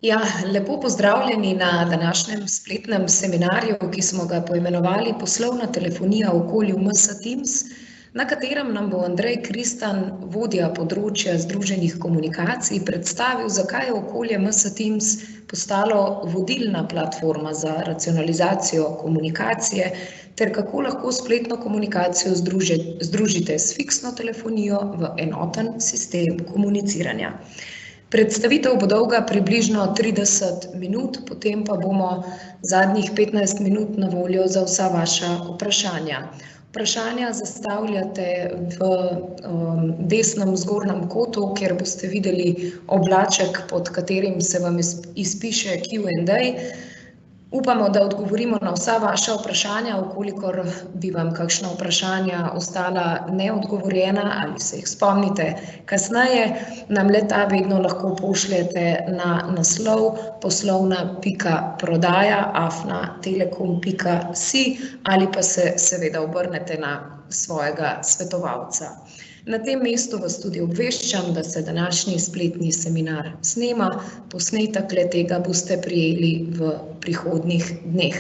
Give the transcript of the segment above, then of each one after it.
Ja, lepo pozdravljeni na današnjem spletnem seminarju, ki smo ga poimenovali Poslovna telefonija v okolju MS Teams, na katerem nam bo Andrej Kristan, vodja področja združenih komunikacij, predstavil, zakaj je okolje MS Teams postalo vodilna platforma za racionalizacijo komunikacije ter kako lahko spletno komunikacijo združite s fiksno telefonijo v enoten sistem komuniciranja. Predstavitev bo dolga približno 30 minut, potem pa bomo zadnjih 15 minut na voljo za vsa vaša vprašanja. Vprašanja zastavljate v desnem zgornjem kotu, kjer boste videli oblaček, pod katerim se vam izpiše Q&A. Upamo, da odgovorimo na vsa vaša vprašanja, vkolikor bi vam kakšna vprašanja ostala neodgovorjena ali se jih spomnite kasneje, nam le-ta vedno lahko pošljete na naslov poslovna.prodaja@telekom.si ali pa se seveda obrnete na svojega svetovalca. Na tem mestu vas tudi obveščam, da se današnji spletni seminar snema, posnetek le-tega boste prejeli v prihodnjih dneh.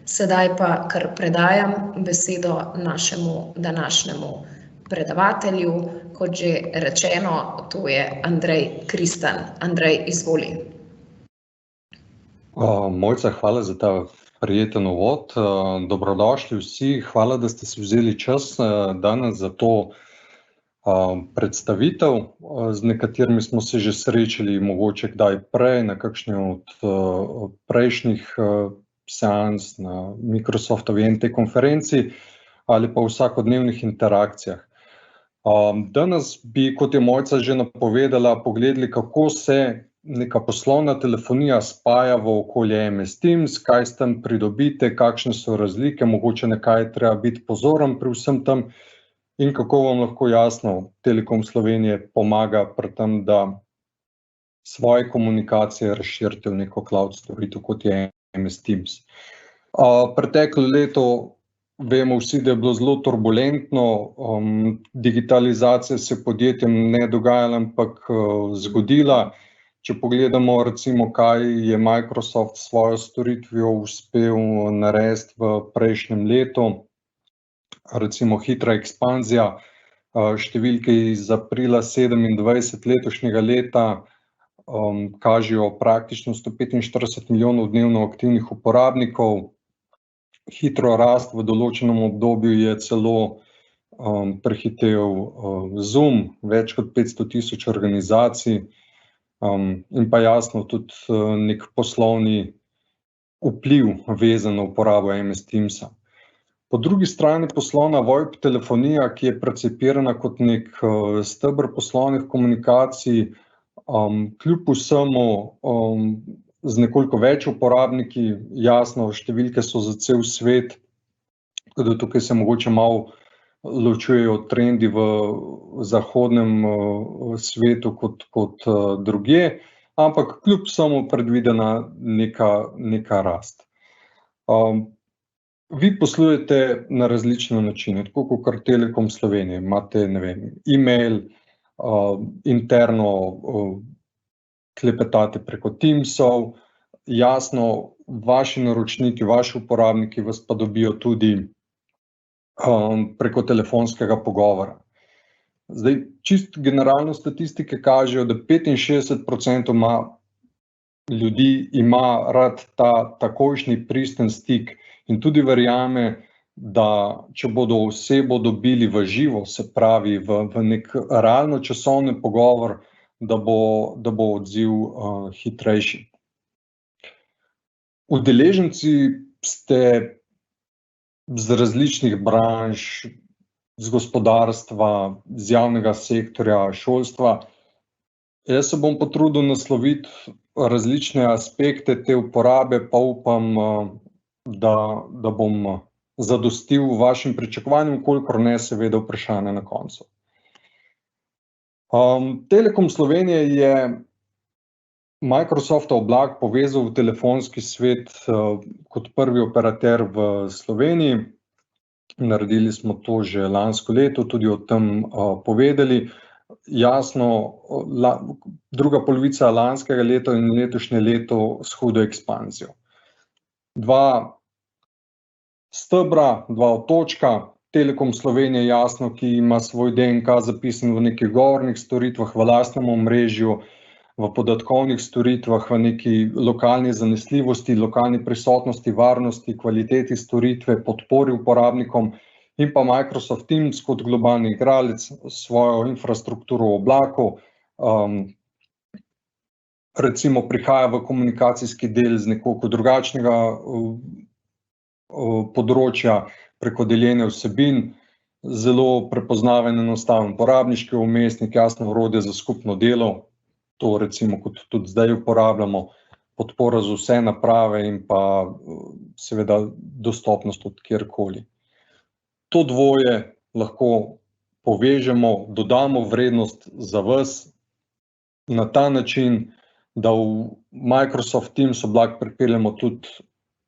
Sedaj pa kar predajam besedo našemu današnjemu predavatelju, kot že rečeno, to je Andrej Kristan. Andrej, izvoli. Mojca, hvala za ta prijeten uvod. Dobrodošli vsi, hvala, da ste si vzeli čas danes za to predstavitev. Z nekaterimi smo se že srečali mogoče kdaj prej, na kakšni od prejšnjih seans na Microsoftovi NT konferenci ali pa v vsakodnevnih interakcijah. Danes bi, kot je Mojca že napovedala, pogledali, kako se neka poslovna telefonija spaja v okolje MS Teams, kaj s tem pridobite, kakšne so razlike, mogoče na kaj je treba biti pozoren pri vsem tem, in kako vam lahko jasno Telekom Slovenije pomaga pri tem, da svoje komunikacije razširite v neko cloud storitev, kot je MS Teams. Preteklo leto vemo vsi, da je bilo zelo turbulentno, digitalizacija se podjetjem ne dogajala, ampak zgodila. Če pogledamo recimo, kaj je Microsoft s svojo storitvijo uspel narediti v prejšnjem letu, recimo hitra ekspanzija, številke iz aprila 27 letošnjega leta kažejo praktično 145 milijonov dnevno aktivnih uporabnikov. Hitro rast v določenem obdobju je celo prehitel Zoom, več kot 500 000 organizacij, in pa jasno tudi nek poslovni vpliv vezan na uporabo MS Teamsa. Po drugi strani poslovna VoIP telefonija, ki je percipirana kot nek steber poslovnih komunikacij, kljub vsemu z nekoliko več uporabniki, jasno, številke so za cel svet, tako da tukaj se mogoče malo ločujejo trendi v zahodnem svetu kot drugje, ampak kljub vsemu predvidena neka rast. Vi poslujete na različne načine, tako kot Telekom Slovenije. Imate, ne vem, e-mail, interno klepetate preko Teamsov, jasno, vaši naročniki, vaši uporabniki vas pa dobijo tudi preko telefonskega pogovora. Zdaj, čisto generalno statistike kažejo, da 65% ljudi ima rad ta takojšnji pristen stik in tudi verjame, da če bodo osebo dobili v živo, se pravi v nek realno časovni pogovor, da bo odziv hitrejši. Udeleženci ste z različnih branž, z gospodarstva, z javnega sektorja, šolstva. Jaz se bom potrudil nasloviti različne aspekte te uporabe, pa upam, da bom zadostil vašim pričakovanjem, kolikor ne, seveda vprašanje na koncu. Telekom Slovenije je Microsoftov oblak povezal v telefonski svet kot prvi operater v Sloveniji. Naredili smo to že lansko leto, tudi o tem povedali. jasno, druga polovica lanskega leta in letošnje leto s hudo ekspanzijo. Dva stebra, dva otočka, Telekom Slovenije jasno, ki ima svoj DNK zapisan v nekih govornih storitvah, v lastnem omrežju, v podatkovnih storitvah, v neki lokalni zanesljivosti, lokalni prisotnosti, varnosti, kvaliteti storitve, podpori uporabnikom in pa Microsoft Teams kot globalni igralec svojo infrastrukturo v oblaku. Recimo prihaja v komunikacijski del z nekoliko drugačnega področja preko deljenja vsebin, zelo prepoznaven enostaven uporabniški vmesnik, jasno orodje za skupno delo, to recimo kot tudi zdaj uporabljamo, podpora za vse naprave in pa seveda dostopnost od kjerkoli. To dvoje lahko povežemo, dodamo vrednost za vas na ta način, da v Microsoft Teams oblak pripeljemo tudi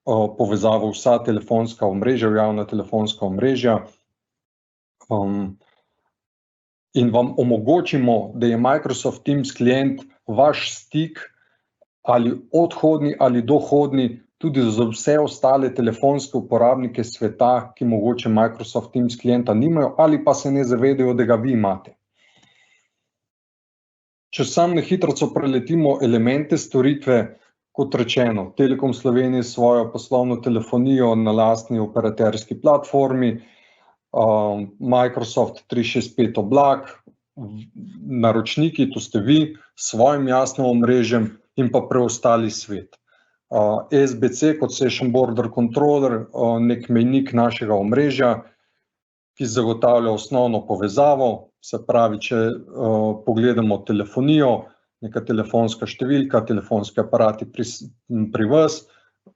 povezavo vsa telefonska omrežja, javna telefonska omrežja, in vam omogočimo, da je Microsoft Teams klient vaš stik ali odhodni ali dohodni tudi za vse ostale telefonske uporabnike sveta, ki mogoče Microsoft Teams klienta nimajo ali pa se ne zavedajo, da ga vi imate. Če sam na hitrico preletimo elemente storitve, kot rečeno, Telekom Slovenije svojo poslovno telefonijo na lastni operaterski platformi, Microsoft 365 oblak, naročniki, to ste vi, s svojim jasnim omrežjem in pa preostali svet. SBC kot Session Border Controller, nek mejnik našega omrežja, ki zagotavlja osnovno povezavo, se pravi, če pogledamo telefonijo, neka telefonska številka, telefonski aparati pri vas,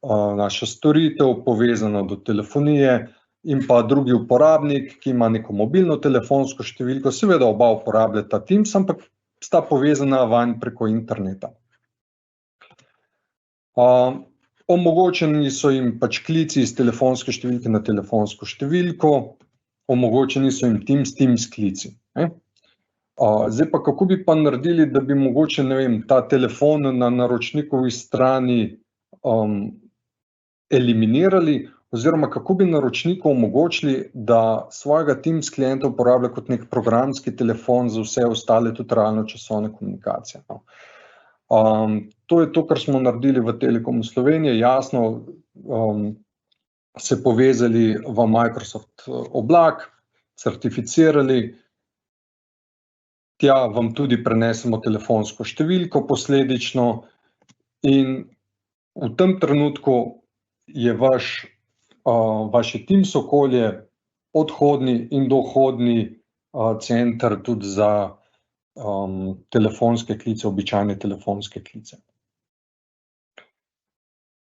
naša storitev povezana do telefonije in pa drugi uporabnik, ki ima neko mobilno telefonsko številko, seveda oba uporabljata Teams, ampak sta povezana vanj preko interneta. Omogočeni so jim pač klici iz telefonske številke na telefonsko številko, omogočeni so jim Teams klici. Zdaj pa, kako bi pa naredili, da bi mogoče, ne vem, ta telefon na naročnikovi strani eliminirali, oziroma kako bi naročniku omogočili, da svojega Teams klienta uporablja kot nek programski telefon za vse ostale tudi realno časovne komunikacije. To je to, kar smo naredili v Telekomu Slovenije, jasno se povezali v Microsoft oblak, certificirali, tja vam tudi prenesemo telefonsko številko posledično in v tem trenutku je vaše Teams okolje odhodni in dohodni center tudi za telefonske klice, običajne telefonske klice.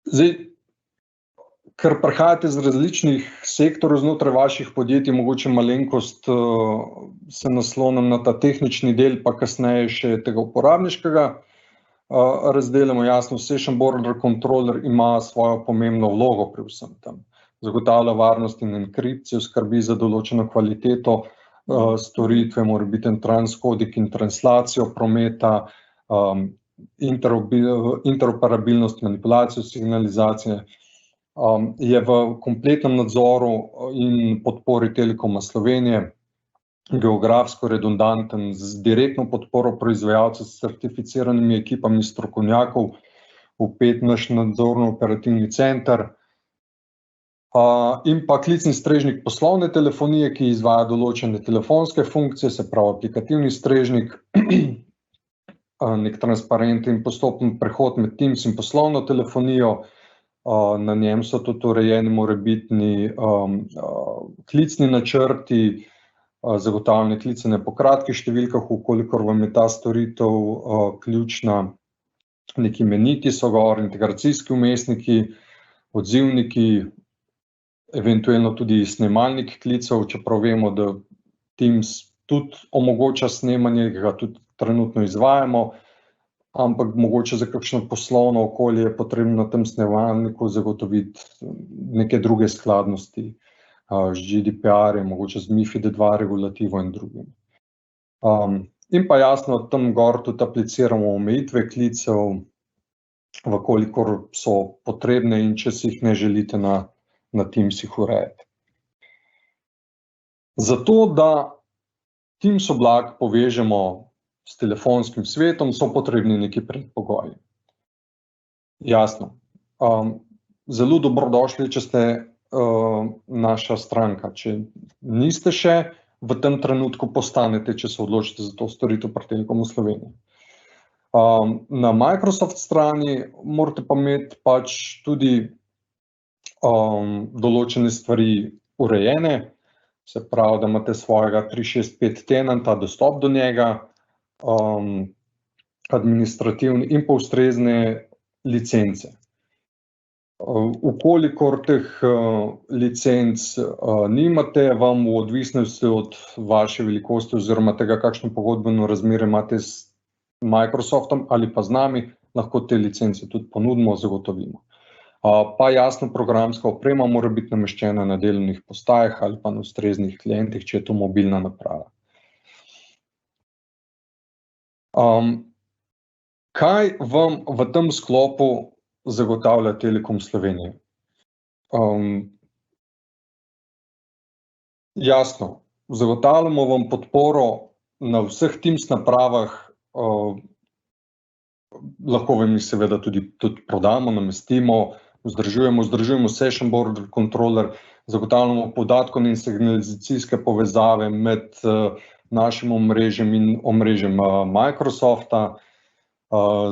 Zdaj, ker prihajate z različnih sektorjev znotraj vaših podjetij, mogoče malenkost se naslonim na ta tehnični del, pa kasneje še tega uporabniškega razdelimo. Jasno, Session Border Controller ima svojo pomembno vlogo pri vsem tem. Zagotavlja varnost in enkripcijo, skrbi za določeno kvaliteto storitve, mora biti transkoding in translacijo prometa, interoperabilnost, manipulacijo signalizacije, je v kompletnem nadzoru in podpori Telekoma Slovenije, geografsko redundanten, z direktno podporo proizvajalcev s certificiranimi ekipami strokovnjakov, vpet naš nadzorno-operativni center, in pa klicni strežnik poslovne telefonije, ki izvaja določene telefonske funkcije, se pravi aplikativni strežnik, nek transparenten in postopen prehod med Teams in poslovno telefonijo. Na njem so tudi urejeni morebitni klicni načrti, zagotavljanje klicanja po kratkih številkah, vkolikor vam je ta storitev ključna, neki meniki so gor, integracijski vmesniki, odzivniki, eventualno tudi snemalnik klicev, čeprav vemo, da Teams tudi omogoča snemanje, ki ga tudi trenutno izvajamo, ampak mogoče za kakšno poslovno okolje je potrebno na tem snemalniku zagotoviti neke druge skladnosti z GDPR-jem, mogoče z MiFID II regulativo in drugim. In pa jasno, tam gor tudi apliciramo omejitve klicev, vkolikor so potrebne in če si jih ne želite na Teamsih urejati. Zato, da Teams oblak povežemo s telefonskim svetom, so potrebni neki predpogoji. Jasno, zelo dobrodošli, če ste naša stranka. Če niste še, v tem trenutku postanete, če se odločite za to storitev pri Telekomu Slovenije. Na Microsoft strani morate pa imeti pač tudi določene stvari urejene, se pravi, da imate svojega 365 tenanta, dostop do njega, administrativni in pa ustrezne licence. Vkolikor teh licenc nimate, vam v odvisnosti od vaše velikosti oziroma tega, kakšno pogodbeno razmerje imate s Microsoftom ali pa z nami, lahko te licence tudi ponudimo, zagotovimo. Pa jasno, programska oprema mora biti nameščena na delovnih postajah ali pa na ustreznih klientih, če je to mobilna naprava. Kaj vam v tem sklopu zagotavlja Telekom Slovenije? Jasno, zagotavljamo vam podporo na vseh Teams napravah, lahko vam jih seveda tudi prodamo, namestimo, vzdržujemo session border controller, zagotavljamo podatkovne in signalizacijske povezave med našim omrežjem in omrežjem Microsofta,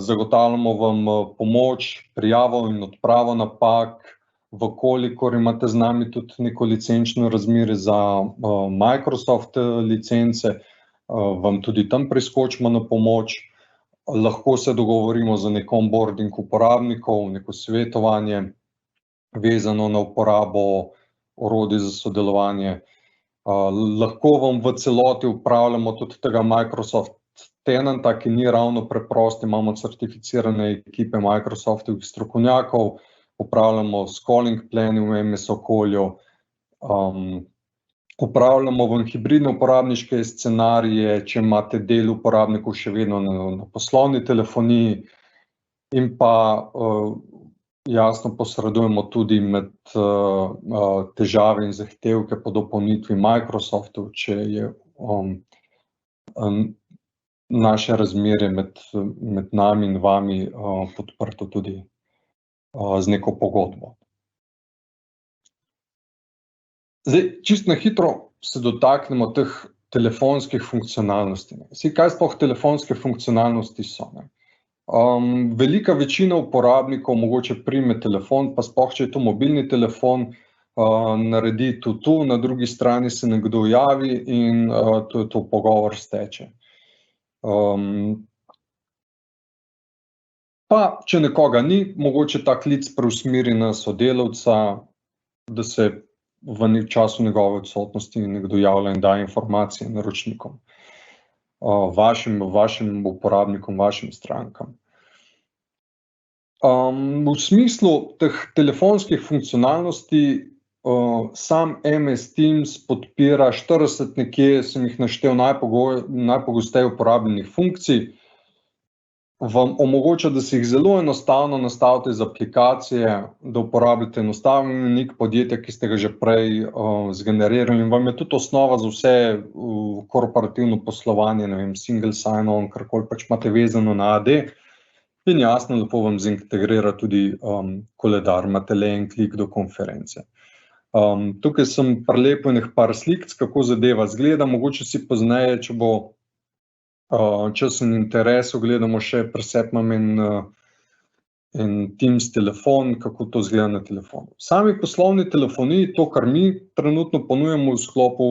zagotavljamo vam pomoč, prijavo in odpravo napak, vkolikor imate z nami tudi neko licenčno razmerje za Microsoft licence, vam tudi tam priskočimo na pomoč. Lahko se dogovorimo za nek onboarding uporabnikov, neko svetovanje vezano na uporabo orodij za sodelovanje. Lahko vam v celoti upravljamo tudi tega Microsoft tenanta, ki ni ravno preprost, imamo certificirane ekipe Microsoftovih strokovnjakov, upravljamo s calling plani v MS okolju, upravljamo vam hibridne uporabniške scenarije, če imate del uporabnikov še vedno na poslovni telefoniji, in pa jasno posredujemo tudi med težave in zahtevke po dopolnitvi Microsoftov, če je naše razmerje med nami in vami podprto tudi z neko pogodbo. Zdaj, čisto na hitro se dotaknemo teh telefonskih funkcionalnosti. Kaj sploh telefonske funkcionalnosti so? Velika večina uporabnikov mogoče prime telefon, pa sploh, če je to mobilni telefon, naredi tu, na drugi strani se nekdo javi in to pogovor steče. Pa, če nekoga ni, mogoče ta klic preusmeri na sodelavca, da se v času njegove odsotnosti nekdo javlja in daje informacije naročnikom, vašim uporabnikom, vašim strankam. V smislu teh telefonskih funkcionalnosti sam MS Teams podpira 40 nekje, sem jih naštel najpogosteje uporabljenih funkcij, vam omogoča, da si jih zelo enostavno nastavite z aplikacije, da uporabljate enostaven imenik podjetja, ki ste ga že prej zgenerirali, in vam je tudi osnova za vse korporativno poslovanje, ne vem, single sign-on, karkoli pač imate vezano na AD, in jasno, lepo vam zintegrira tudi koledar, imate le en klik do konference. Tukaj sem prilepil par slik, kako zadeva izgleda, mogoče si pozneje, če bo čas in interes, ogledamo še presep imam en Teams telefon, kako to izgleda na telefonu. Sami poslovni telefoniji, to, kar mi trenutno ponujemo v sklopu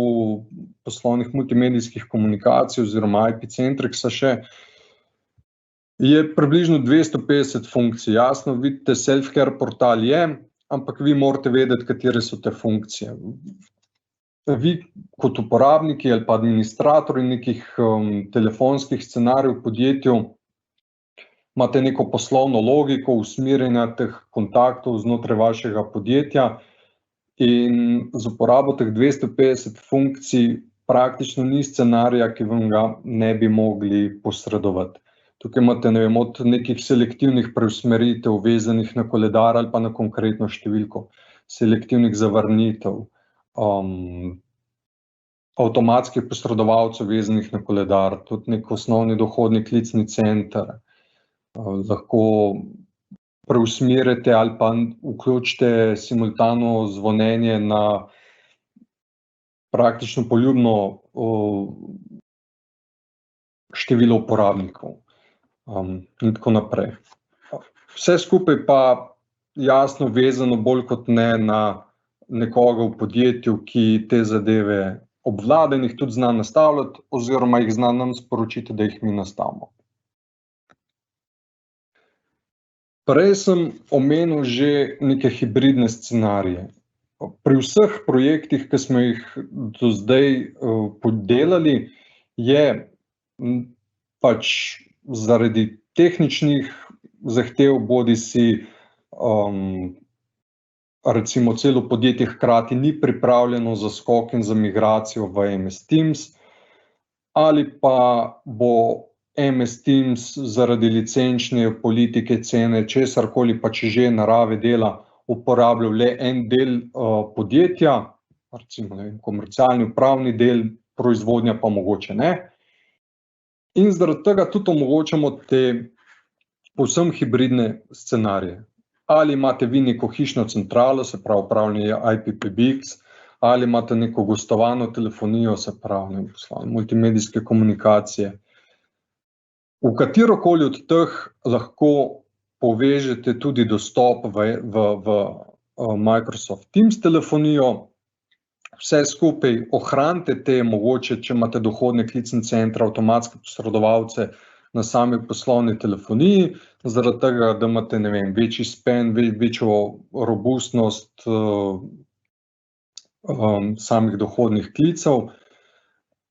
poslovnih multimedijskih komunikacij oziroma IP Centrixa še, je približno 250 funkcij. Jasno, vidite, self-care portal je, ampak vi morate vedeti, katere so te funkcije. Vi kot uporabniki ali pa administratorji nekih telefonskih scenarijev v podjetju imate neko poslovno logiko usmerjanja teh kontaktov znotraj vašega podjetja in z uporabo teh 250 funkcij praktično ni scenarija, ki vam ga ne bi mogli posredovati. Tukaj imate, ne vem, od nekih selektivnih preusmeritev, vezanih na koledar ali pa na konkretno številko, selektivnih zavrnitev, avtomatskih posredovalcev vezanih na koledar, tudi nek osnovni dohodni klicni center, lahko preusmerite ali pa vključite simultano zvonjenje na praktično poljubno število uporabnikov in tako naprej. Vse skupaj pa jasno vezano bolj kot ne na nekoga v podjetju, ki te zadeve obvlada in jih tudi zna nastavljati oziroma jih zna nam sporočiti, da jih mi nastavimo. Prej sem omenil že neke hibridne scenarije. Pri vseh projektih, ki smo jih do zdaj podelali, je pač zaradi tehničnih zahtev bodisi recimo celo podjetje hkrati ni pripravljeno za skok in za migracijo v MS Teams, ali pa bo MS Teams zaradi licenčne politike, cene, česarkoli pač že narave dela uporabljal le en del podjetja, recimo komercialni upravni del, proizvodnja pa mogoče ne. In zaradi tega tudi omogočamo te povsem hibridne scenarije. Ali imate vi neko hišno centralo, se pravi upravljanje IPPBX, ali imate neko gostovano telefonijo, se pravi multimedijske komunikacije. V katerokoli od teh lahko povežete tudi dostop v Microsoft Teams telefonijo, vse skupaj ohranite te mogoče, če imate dohodne klicne centre, avtomatske posredovalce na sami poslovni telefoniji, zaradi tega, da imate, ne vem, večji span, večjo robustnost samih dohodnih klicev.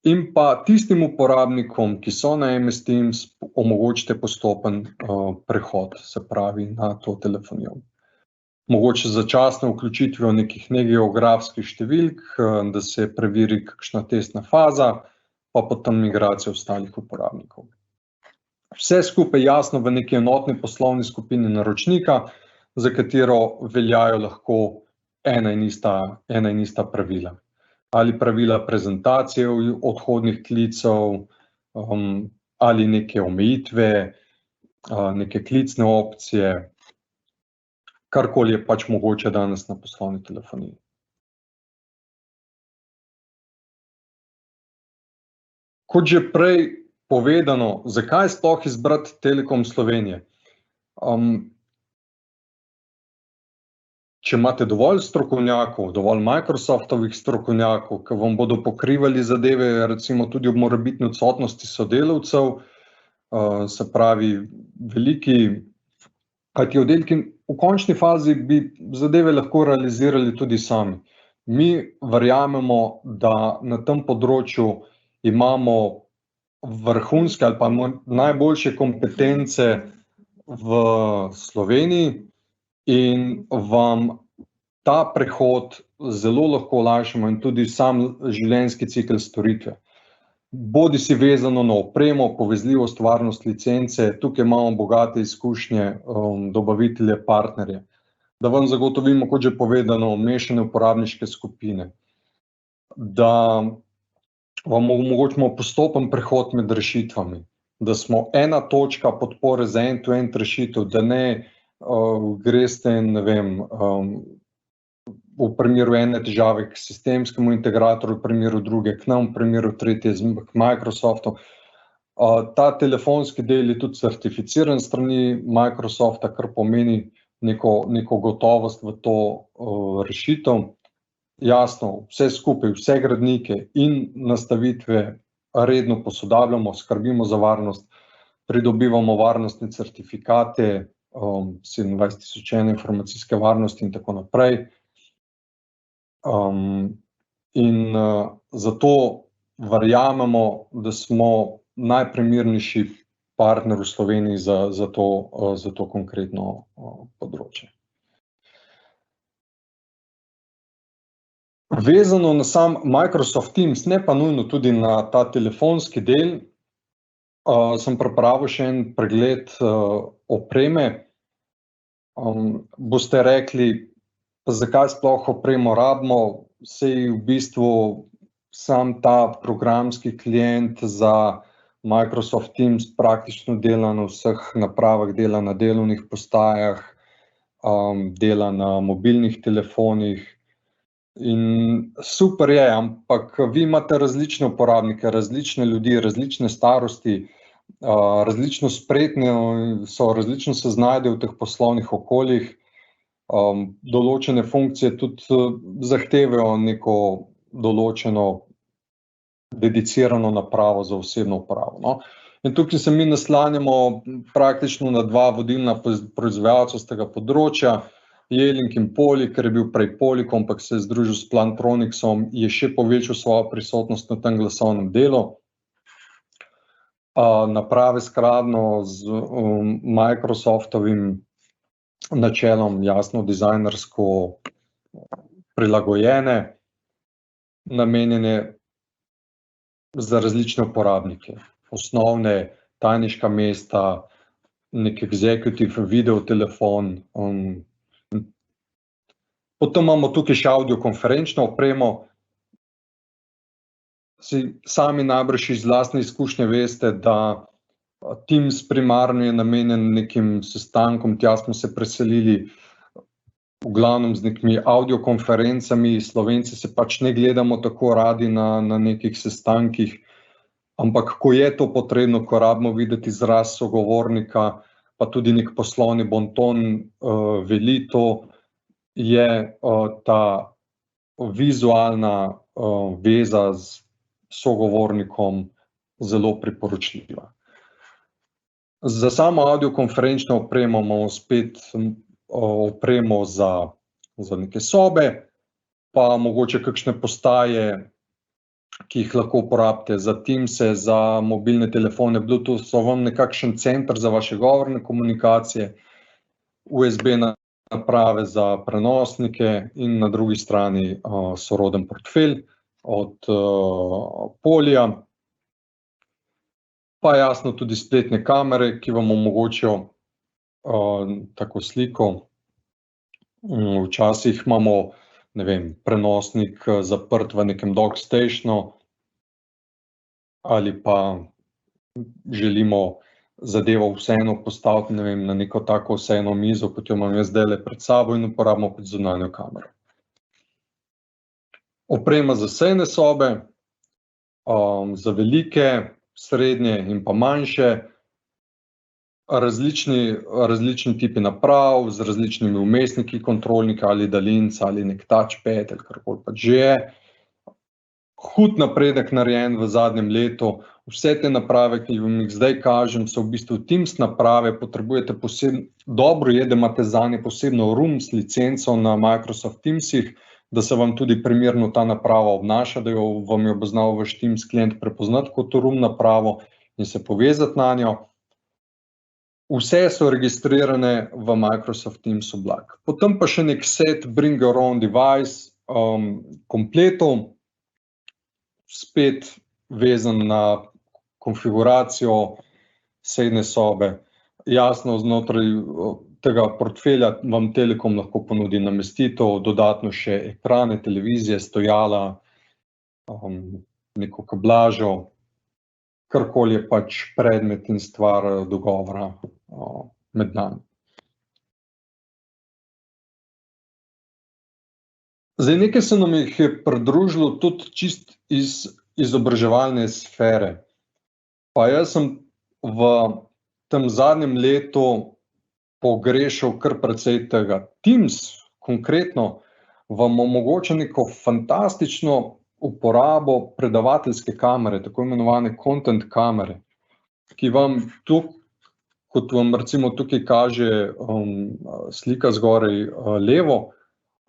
In pa tistim uporabnikom, ki so na MS Teams, omogočite postopen prehod, se pravi na to telefonijo. Mogoče začasno vključitvijo nekih negeografskih številk, da se preveri kakšna testna faza, pa potem migracija ostalih uporabnikov. Vse skupaj jasno v neki enotni poslovni skupini naročnika, za katero veljajo lahko ena in ista pravila. Ali pravila prezentacije odhodnih klicev, ali neke omejitve, neke klicne opcije, karkoli je pač mogoče danes na poslovni telefoniji. Kot že prej povedano, zakaj sploh izbrati Telekom Slovenije? Če imate dovolj strokovnjakov, dovolj Microsoftovih strokovnjakov, ki vam bodo pokrivali zadeve, recimo tudi ob morebitni odsotnosti sodelavcev, se pravi veliki IT oddelki, v končni fazi bi zadeve lahko realizirali tudi sami. Mi verjamemo, da na tem področju imamo vrhunske ali pa najboljše kompetence v Sloveniji, in vam ta prehod zelo lahko olajšamo in tudi sam življenjski cikel storitve. Bodisi vezano na opremo, povezljivost, varnost, licence, tukaj imamo bogate izkušnje dobavitelje, partnerje. Da vam zagotovimo, kot že povedano, mešane uporabniške skupine. Da vam omogočimo postopen prehod med rešitvami. Da smo ena točka podpore za end-to-end rešitev, da ne greste, ne vem, v primeru ene težave k sistemskemu integratorju, v primeru druge k nam, v primeru tretje k Microsoftu. Ta telefonski del je tudi certificiran s strani Microsofta, kar pomeni neko gotovost v to rešitev. Jasno, vse skupaj, vse gradnike in nastavitve redno posodabljamo, skrbimo za varnost, pridobivamo varnostne certifikate, 27.001 informacijske varnosti in tako naprej. In zato verjamemo, da smo najprimernejši partner v Sloveniji za to konkretno področje. Vezano na sam Microsoft Teams, ne pa nujno tudi na ta telefonski del, sem pripravil še en pregled opreme. Boste rekli, pa zakaj sploh opremo rabimo, saj v bistvu sam ta programski klient za Microsoft Teams praktično dela na vseh napravah, dela na delovnih postajah, dela na mobilnih telefonih. In super je, ampak vi imate različne uporabnike, različne ljudi, različne starosti, različno spretni so, različno se znajdejo v teh poslovnih okoljih. Določene funkcije tudi zahtevajo neko določeno dedicirano napravo za osebno uporabo, no. In tukaj se mi naslanjamo praktično na dva vodilna proizvajalca s tega področja, J-Link in Poly, ker je bil prej Polycom, ampak se je združil s Plantronicsom, je še povečal svojo prisotnost na tem glasovnem delu. Naprave skladno z Microsoftovim načelom, jasno dizajnersko prilagojene, namenjene za različne uporabnike, osnovne tajniška mesta, nek executive video telefon. Potem imamo tukaj še audiokonferenčno opremo. Sami najbrž iz lastne izkušnje veste, da Teams primarno je namenjen nekim sestankom, tja smo se preselili v glavnem z nekimi audiokonferencami, Slovenci se pač ne gledamo tako radi na nekih sestankih, ampak ko je to potrebno, ko rabimo videti izraz sogovornika, pa tudi nek poslovni bonton veli to, je ta vizualna veza z sogovornikom zelo priporočljiva. Za samo audiokonferenčno opremo imamo spet opremo za neke sobe, pa mogoče kakšne postaje, ki jih lahko uporabite za Teamse, za mobilne telefone, Bluetooth, so vam nekakšen center za vaše govorne komunikacije, USB naprave za prenosnike in na drugi strani soroden portfelj od Polyja. Pa jasno tudi spletne kamere, ki vam omogočijo tako sliko. Včasih imamo, ne vem, prenosnik zaprt v nekem dockstationu ali pa želimo zadevo vseeno postaviti, ne vem, na neko tako vseeno mizo, kot jo imam jaz zdajle pred sabo in uporabimo kot zunanjo kamero. Oprema za sejne sobe, za velike, srednje in pa manjše, različni tipi naprav z različnimi vmesniki, kontrolnika ali daljinca ali nek touchpad ali karkoli pač že je. Hud napredek narejen v zadnjem letu. Vse te naprave, ki vam jih zdaj kažem, so v bistvu Teams naprave, potrebujete dobro je, da imate zanje posebno Rooms licenco na Microsoft Teamsih, da se vam tudi primerno ta naprava obnaša, da vam jo bo znal vaš Teams klient prepoznati kot Room napravo in se povezati na njo. Vse so registrirane v Microsoft Teams oblak. Potem pa še nek set Bring Your Own Device kompletov, spet vezan na konfiguracijo sejne sobe. Jasno, znotraj tega portfelja vam Telekom lahko ponudi namestitev, dodatno še ekrane, televizije, stojala, neko kablažo, karkoli je pač predmet in stvar dogovora med nami. Zdaj, nekaj se nam jih je pridružilo tudi čist iz izobraževalne sfere. Pa jaz sem v tem zadnjem letu pogrešal kar precej tega. Teams konkretno vam omogoča neko fantastično uporabo predavateljske kamere, tako imenovane content kamere, ki vam tu, kot vam recimo tukaj kaže slika zgoraj levo,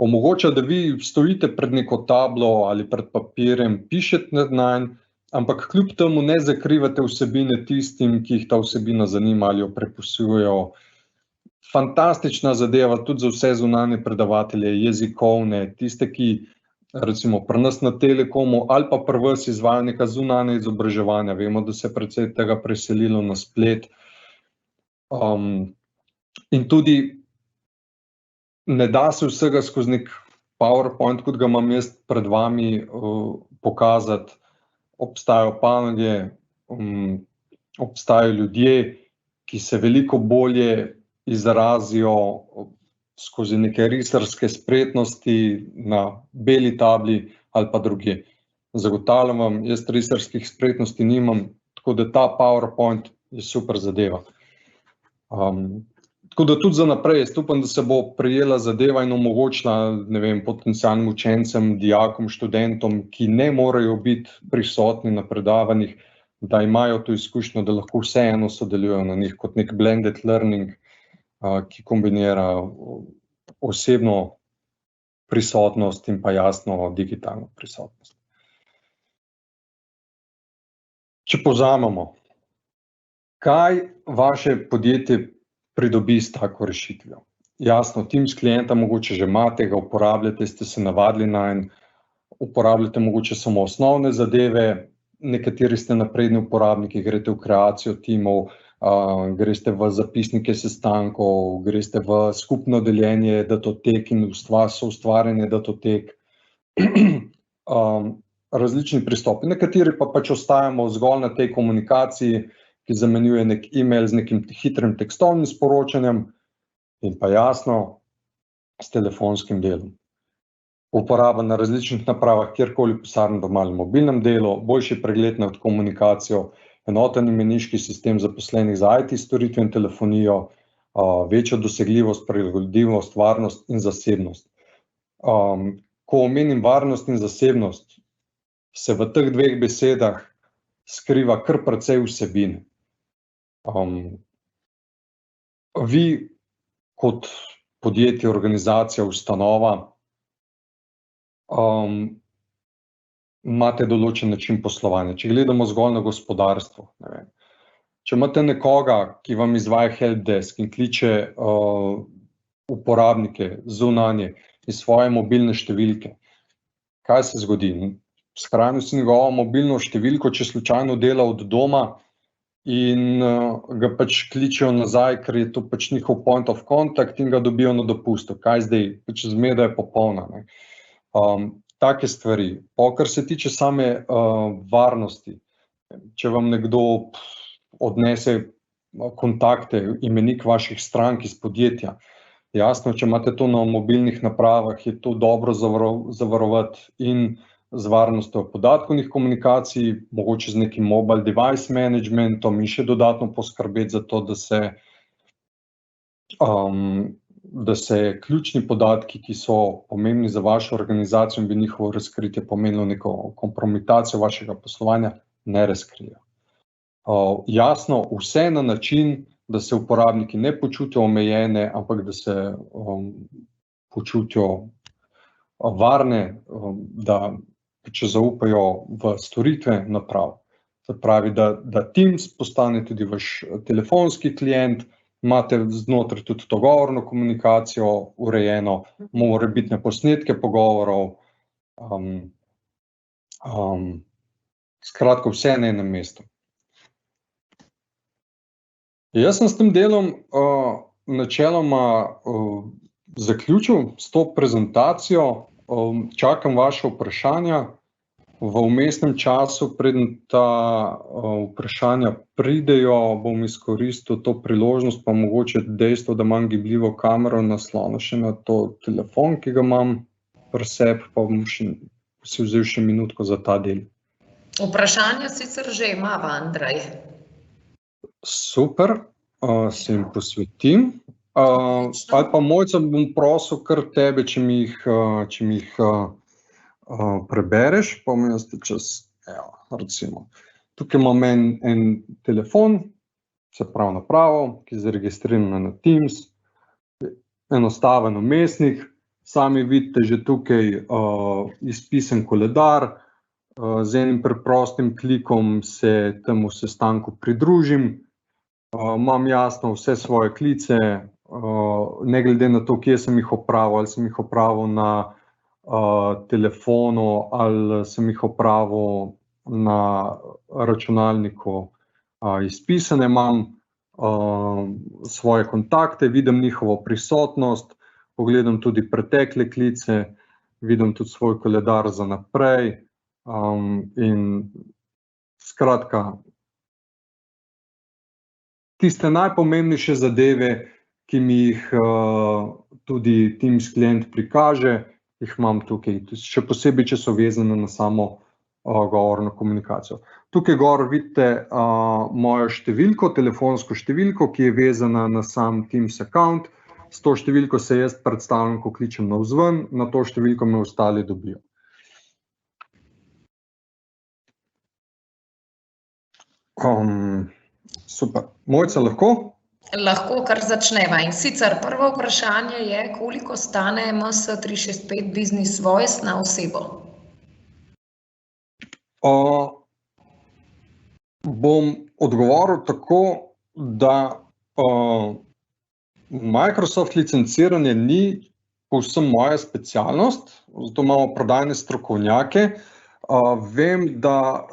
omogoča, da vi stojite pred neko tablo ali pred papirjem, pišete nanj, ampak kljub temu ne zakrivate vsebine tistim, ki jih ta vsebina zanima ali jo prepisujejo. Fantastična zadeva tudi za vse zunanje predavatelje, jezikovne, tiste, ki recimo pri nas na Telekomu ali pa pri vas izvajajo neka zunanja izobraževanja. Vemo, da se je precej tega preselilo na splet. In tudi ne da se vsega skozi nek PowerPoint, kot ga imam jaz pred vami, pokazati. Obstajajo panoge, obstajajo ljudje, ki se veliko bolje izrazijo skozi neke risarske spretnosti na beli tabli ali pa drugje. Zagotavljam vam, jaz risarskih spretnosti nimam, tako da ta PowerPoint je super zadeva. Tako da tudi za naprej, jaz upam, da se bo prijela zadeva in omogočila, ne vem, potencialnim učencem, dijakom, študentom, ki ne morejo biti prisotni na predavanjih, da imajo to izkušnjo, da lahko vseeno sodelujejo na njih kot nek blended learning, ki kombinira osebno prisotnost in pa jasno digitalno prisotnost. Če povzamemo, kaj vaše podjetje pridobi s tako rešitvijo? Jasno, Teams klienta mogoče že imate, ga uporabljate, ste se navadili nanj, uporabljate mogoče samo osnovne zadeve, nekateri ste napredni uporabniki, greste v kreacijo timov, greste v zapisnike sestankov, greste v skupno deljenje datotek in soustvarjanje datotek. Različni pristopi. Nekateri pa pač ostajamo zgolj na tej komunikaciji, ki zamenjuje nek e-mail z nekim hitrim tekstovnim sporočanjem in pa jasno s telefonskim delom. Uporaba na različnih napravah, kjerkoli v pisarni, doma ali mobilnem delu, boljši pregled nad komunikacijo, enoten imeniški sistem zaposlenih za IT storitve in telefonijo, večjo dosegljivost, prilagodljivost, varnost in zasebnost. Ko omenim varnost in zasebnost, se v teh dveh besedah skriva kar precej vsebine. Vi kot podjetje, organizacija, ustanova imate določen način poslovanja. Če gledamo zgolj na gospodarstvo, ne vem. Če imate nekoga, ki vam izvaja helpdesk in kliče uporabnike zunanje iz svoje mobilne številke, kaj se zgodi? Shranil si njegovo mobilno številko, če slučajno dela od doma in ga pač kličejo nazaj, ker je to pač njihov point of contact in ga dobijo na dopustu. Kaj zdaj? Pač zmeda je popolna, ne. Take stvari. Kar se tiče same varnosti, če vam nekdo odnese kontakte, imenik vaših strank iz podjetja, jasno, če imate to na mobilnih napravah, je to dobro zavarovati in z varnostjo podatkovnih komunikacij, mogoče z nekim mobile device managementom in še dodatno poskrbeti za to, da se ključni podatki, ki so pomembni za vašo organizacijo in bi njihovo razkritje pomenilo neko kompromitacijo vašega poslovanja, ne razkrijejo. Jasno, vse na način, da se uporabniki ne počutijo omejene, ampak da se počutijo varne, da če zaupajo v storitve naprav. Se pravi, da Teams postane tudi vaš telefonski klient, imate znotraj tudi dogovorno komunikacijo urejeno, morebitne posnetke pogovorov, skratka vse na enem mestu. Jaz sem s tem delom načeloma zaključil s to prezentacijo, čakam vaše vprašanja. V vmesnem času, preden ta vprašanja pridejo, bom izkoristil to priložnost, pa mogoče dejstvo, da imam gibljivo kamero naslonjeno še na to telefon, ki ga imam pri sebi, pa bom si vzel še minutko za ta del. Vprašanja sicer že imava, Andrej. Super, se jim posvetim. Ali pa Mojca, bom prosil kar tebe, če mi jih prebereš, pa bom jaz čas, recimo. Tukaj imam en telefon, se pravi napravo, ki je zaregistrirana na Teams, enostaven vmesnik, sami vidite že tukaj izpisan koledar, z enim preprostim klikom se temu sestanku pridružim, imam jasno vse svoje klice, ne glede na to, kje sem jih opravil, ali sem jih opravil na telefonu ali sem jih opravil na računalniku izpisane, imam svoje kontakte, vidim njihovo prisotnost, pogledam tudi pretekle klice, vidim tudi svoj koledar za naprej, in skratka, tiste najpomembnejše zadeve, ki mi jih tudi Teams klient prikaže, jih imam tukaj, še posebej, če so vezane na samo govorno komunikacijo. Tukaj gor vidite mojo številko, telefonsko številko, ki je vezana na sam Teams account. S to številko se jaz predstavljam, ko kličem navzven, na to številko me ostali dobijo. Super. Mojca, lahko? Lahko kar začneva. In sicer prvo vprašanje je, koliko stane MS365 Business Voice na osebo? Bom odgovoril tako, da Microsoft licenciranje ni povsem moja specialnost, zato imamo prodajne strokovnjake. Vem, da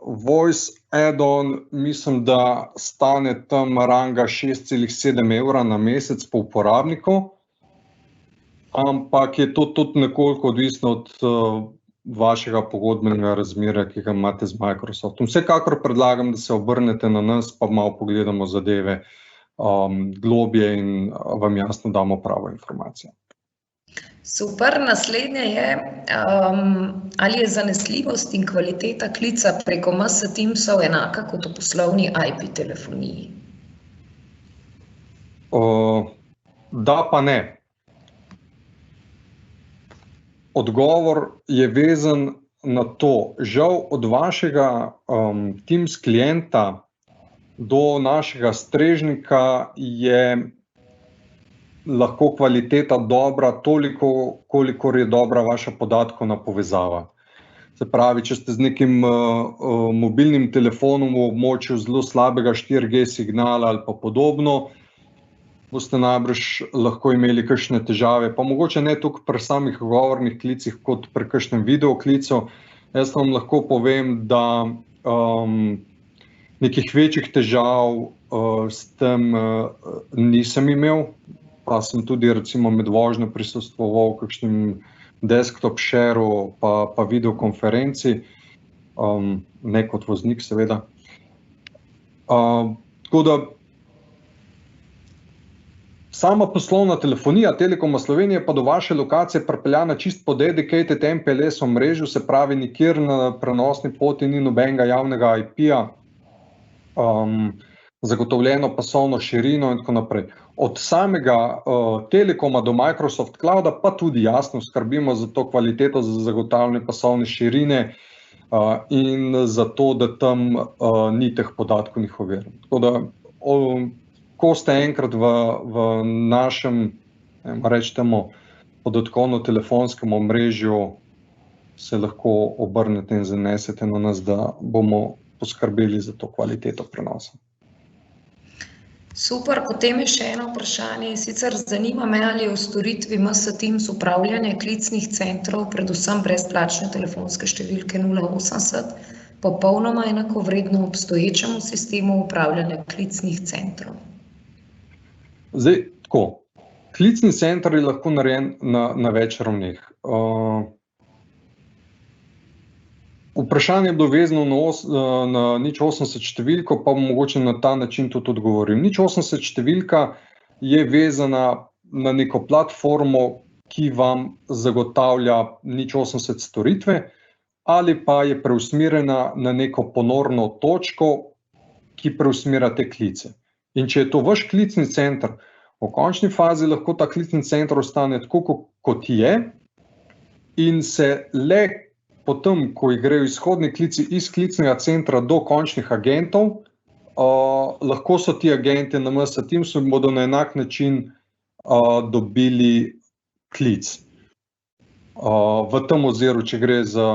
Voice add-on, mislim, da stane tam ranga 6,7 evra na mesec po uporabniku, ampak je to tudi nekoliko odvisno od vašega pogodbenega razmerja, ki ga imate z Microsoftom. Vsekakor predlagam, da se obrnete na nas, pa malo pogledamo zadeve globje in vam jasno damo pravo informacijo. Super, naslednje je, ali je zanesljivost in kvaliteta klica preko MS Teamsov enaka kot v poslovni IP telefoniji? Da pa ne. Odgovor je vezan na to. Žal od vašega Teams klienta do našega strežnika je lahko kvaliteta dobra toliko, kolikor je dobra vaša podatkovna povezava. Se pravi, če ste z nekim mobilnim telefonom v območju zelo slabega 4G signala ali pa podobno, boste najbrž lahko imeli kakšne težave, pa mogoče ne toliko pri samih govornih klicih kot pri kakšnem videoklicu. Jaz vam lahko povem, da nekih večjih težav s tem nisem imel, pa sem tudi recimo med vožnjo prisostvoval v kakšnem desktop shareu pa videokonferenci, ne kot voznik seveda. Tako da sama poslovna telefonija Telekoma Slovenije pa do vaše lokacije pripeljana čisto po dedicated MPLS omrežju, se pravi nikjer na prenosni poti ni nobenega javnega IP-ja, zagotovljeno pasovno širino in tako naprej. Od samega Telekoma do Microsoft Clouda pa tudi jasno skrbimo za to kvaliteto, za zagotavljanje pasovne širine in za to, da tam ni teh podatkov njihovih. Tako da, ko ste enkrat v našem, rečemo, podatkovno-telefonskem omrežju, se lahko obrnete in zanesete na nas, da bomo poskrbeli za to kvaliteto prenosa. Super, potem je še eno vprašanje, sicer zanima me, ali je v storitvi MS Teams upravljanje klicnih centrov, predvsem brezplačne telefonske številke 080, popolnoma enakovredno obstoječemu sistemu upravljanja klicnih centrov. Zdaj, tako, klicni center je lahko narejen na več ravneh. Vprašanje je bilo vezano na 080 številko, pa bom mogoče na ta način tudi odgovoril. 080 številka je vezana na neko platformo, ki vam zagotavlja 080 storitve, ali pa je preusmerjena na neko ponorno točko, ki preusmerja te klice. In če je to vaš klicni center, v končni fazi lahko ta klicni center ostane tako, kot je, in se le potem, ko grejo izhodni klici iz klicnega centra do končnih agentov, lahko so ti agenti na MS Teamsu in bodo na enak način dobili klic. V tem oziru, če gre za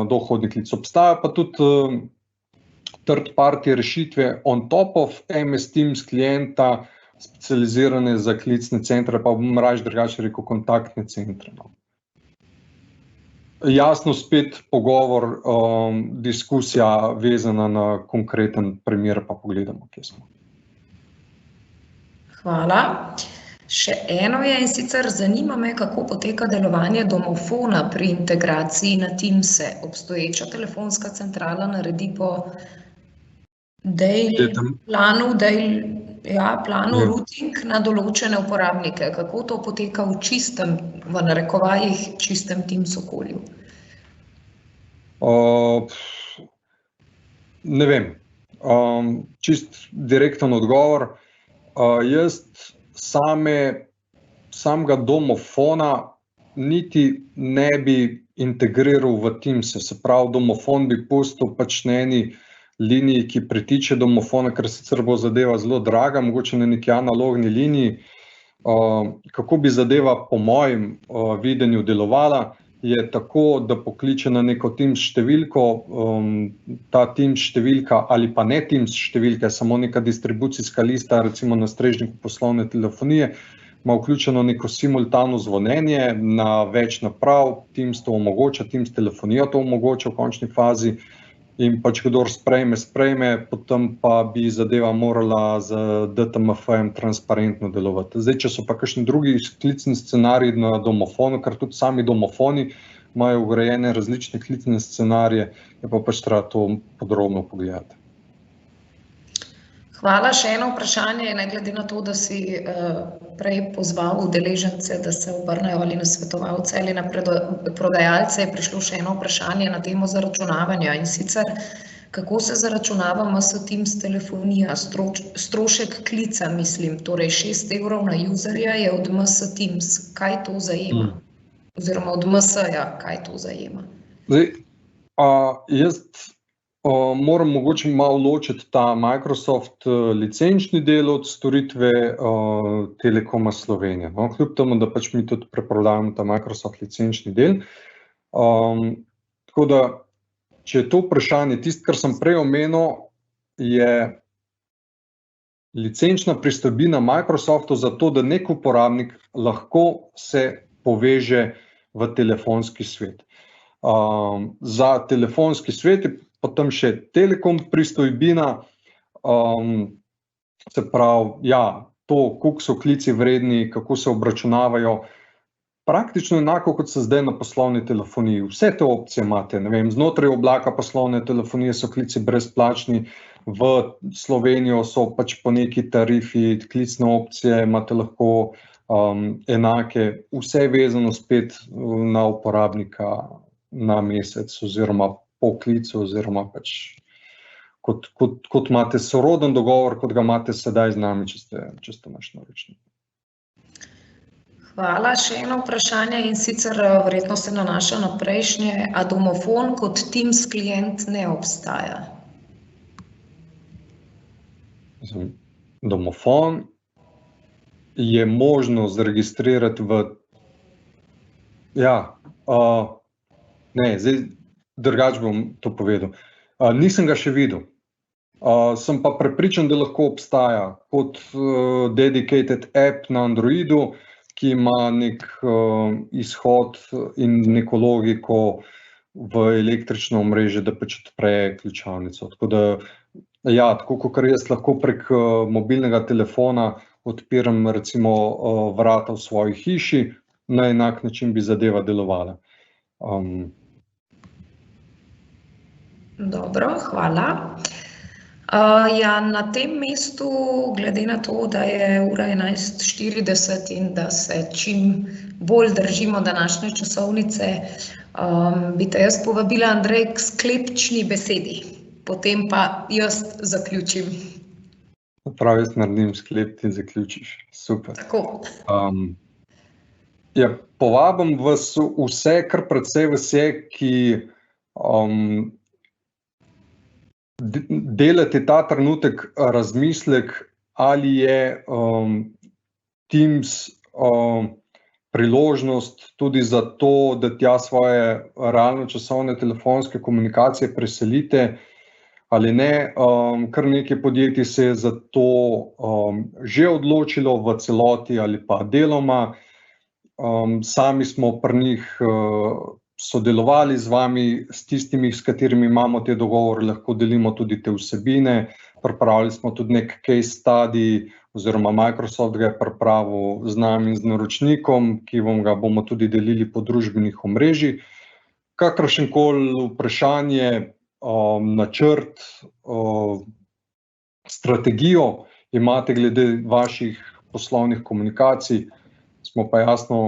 dohodni klic. Obstaja pa tudi third party rešitve on top of MS Teams klienta, specializirane za klicne centre, pa bom raje drugače rekel kontaktne centre. Jasno, spet pogovor, diskusija vezana na konkreten primer, pa pogledamo, kje smo. Hvala. Še eno je, in sicer zanima me, kako poteka delovanje domofona pri integraciji na Teamse. Obstoječa telefonska centrala naredi po planu routing na določene uporabnike. Kako to poteka v čistem, v narekovajih, čistem Teams okolju? Ne vem. Čist direkten odgovor. Jaz samega domofona niti ne bi integriral v Teams. Se pravi, domofon bi pustil pač na eni liniji, ki pritiče domofona, ker sicer bo zadeva zelo draga, mogoče na neki analogni liniji. Kako bi zadeva po mojem videnju delovala, je tako, da pokliče na neko Teams številko, ta Teams številka ali pa ne Teams številka, samo neka distribucijska lista, recimo na strežniku poslovne telefonije, ima vključeno neko simultano zvonjenje na več naprav, Teams to omogoča, Teams telefonija to omogoča v končni fazi, in pač kdor sprejme, potem pa bi zadeva morala z DTMF-jem transparentno delovati. Zdaj, če so pa kakšni drugi klicni scenariji na domofonu, ker tudi sami domofoni imajo vgrajene različne klicne scenarije, je pa pač treba to podrobno pogledati. Hvala. Še eno vprašanje, ne glede na to, da si prej pozval udeležence, da se obrnejo ali na svetovalce ali na prodajalce, je prišlo še eno vprašanje na temo zaračunavanja, in sicer, kako se zaračunava MS Teams telefonija, strošek klica, mislim, torej 6 € na userja je od MS Teams. Kaj to zajema? Oziroma od MS-ja, kaj to zajema? Zdaj, jaz moram mogoče malo ločiti ta Microsoft licenčni del od storitve Telekoma Slovenije. Kljub temu, da pač mi tudi prepravljamo ta Microsoft licenčni del. Tako da, če je to vprašanje, tisto, kar sem prej omenil, je licenčna pristojbina Microsoftu za to, da nek uporabnik lahko se poveže v telefonski svet. Za telefonski svet je potem še Telekom pristojbina, se pravi, to, koliko so klici vredni, kako se obračunavajo, praktično enako, kot se zdaj na poslovni telefoniji. Vse te opcije imate, ne vem, znotraj oblaka poslovne telefonije so klici brezplačni, v Slovenijo so pač po neki tarifi, klicne opcije imate lahko enake, vse vezano spet na uporabnika na mesec oziroma po klicu, oziroma pač kot imate soroden dogovor, kot ga imate sedaj z nami, če ste naš naročnik. Hvala. Še eno vprašanje, in sicer verjetno se nanaša na prejšnje, a domofon kot Teams klient ne obstaja? Domofon je možno zaregistrirati drugače bom to povedal. Nisem ga še videl. Sem pa prepričan, da lahko obstaja kot dedicated app na Androidu, ki ima nek izhod in neko logiko v električno omrežje, da pač odpre ključavnico. Tako da, tako kakor jaz lahko prek mobilnega telefona odpiram recimo vrata v svoji hiši, na enak način bi zadeva delovala. Dobro, hvala. Na tem mestu, glede na to, da je ura 11:40 in da se čim bolj držimo današnje časovnice, bi te jaz povabila, Andrej, k sklepčni besedi, potem pa jaz zaključim. Prav, jaz naredim sklep, ti zaključiš. Super. Tako. Povabim vas vse, kar precej vas je, ki delate ta trenutek razmislek, ali je Teams priložnost tudi za to, da tja svoje realno časovne telefonske komunikacije preselite ali ne. Kar nekaj podjetij se je za to že odločilo v celoti ali pa deloma. Sami smo pri njih sodelovali z vami, s tistimi, s katerimi imamo te dogovore, lahko delimo tudi te vsebine. Pripravili smo tudi nek case study, oziroma Microsoft ga je pripravil z nami in z naročnikom, ki vam ga bomo tudi delili po družbenih omrežjih. Kakršenkoli vprašanje, načrt, strategijo imate glede vaših poslovnih komunikacij, smo pa jasno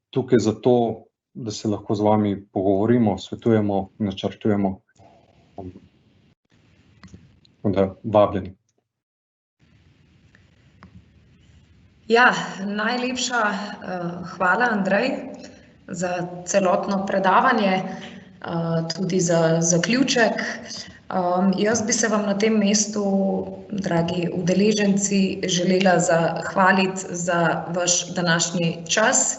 tukaj zato, da se lahko z vami pogovorimo, svetujemo, načrtujemo. Da, vabljeni. Ja, najlepša hvala, Andrej, za celotno predavanje, tudi za zaključek. Jaz bi se vam na tem mestu, dragi udeleženci, želela zahvaliti za vaš današnji čas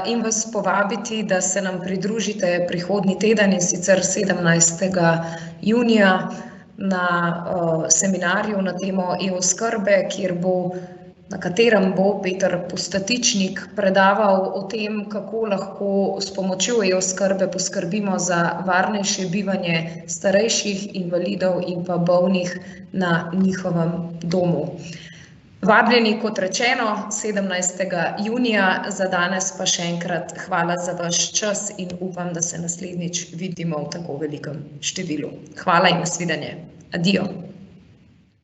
in vas povabiti, da se nam pridružite prihodnji teden, in sicer 17. junija na seminarju na temo e-oskrbe, na katerem bo Peter Postatičnik predaval o tem, kako lahko s pomočjo e-oskrbe poskrbimo za varnejše bivanje starejših invalidov in pa bolnih na njihovem domu. Vabljeni, kot rečeno, 17. junija, za danes pa še enkrat hvala za vaš čas in upam, da se naslednjič vidimo v tako velikem številu. Hvala in nasvidenje. Adijo.